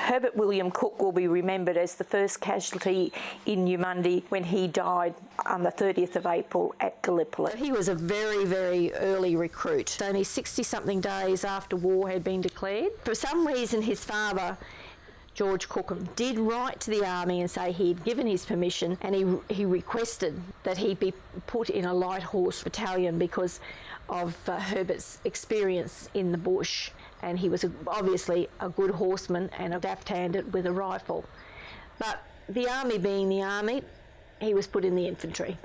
Herbert William Cooke will be remembered as the first casualty in Eumundi when he died on the 30th of April at Gallipoli. He was a very, very early recruit. Only 60-something days after war had been declared. For some reason, his father, George Cookham, did write to the army and say he'd given his permission, and he requested that he be put in a light horse battalion because of Herbert's experience in the bush. And he was obviously a good horseman and adept-handed with a rifle. But the army being the army, he was put in the infantry.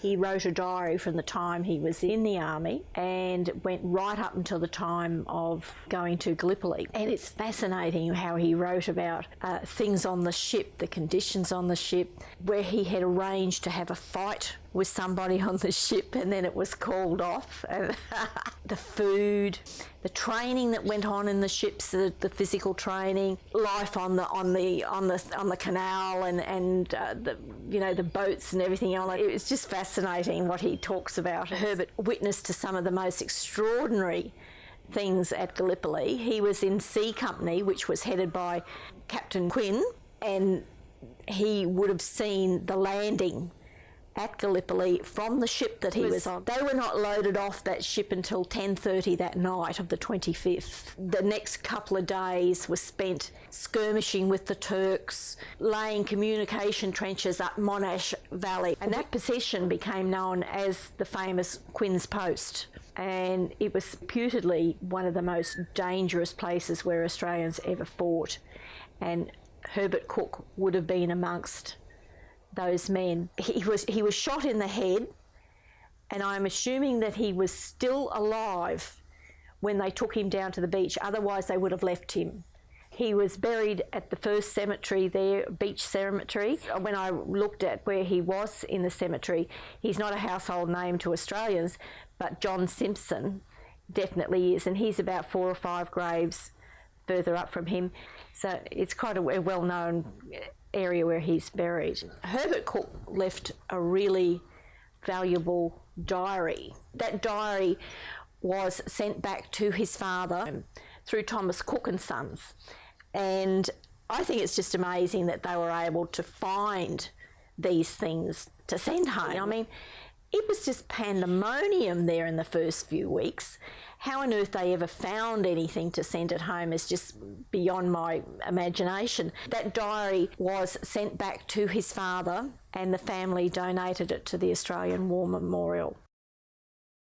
He wrote a diary from the time he was in the army and went right up until the time of going to Gallipoli. And it's fascinating how he wrote about things on the ship, the conditions on the ship, where he had arranged to have a fight with somebody on the ship and then it was called off. The food, the training that went on in the ships, the physical training, life on the canal and the boats and everything else. It was just fascinating what he talks about. Herbert witnessed to some of the most extraordinary things at Gallipoli. He was in C Company, which was headed by Captain Quinn, and he would have seen the landing at Gallipoli from the ship that he was on. They were not loaded off that ship until 10:30 that night of the 25th. The next couple of days were spent skirmishing with the Turks, laying communication trenches up Monash Valley, and that position became known as the famous Quinn's Post. And it was reputedly one of the most dangerous places where Australians ever fought. And Herbert Cooke would have been amongst those men. He was shot in the head, and I'm assuming that he was still alive when they took him down to the beach, otherwise they would have left him. He was buried at the first cemetery there, beach cemetery. When I looked at where he was in the cemetery, he's not a household name to Australians, but John Simpson definitely is, and he's about 4 or 5 graves further up from him. So it's quite a well-known area where he's buried. Herbert Cooke left a really valuable diary. That diary was sent back to his father through Thomas Cooke and Sons. And I think it's just amazing that they were able to find these things to send home. I mean, it was just pandemonium there in the first few weeks. How on earth they ever found anything to send it home is just beyond my imagination. That diary was sent back to his father, and the family donated it to the Australian War Memorial.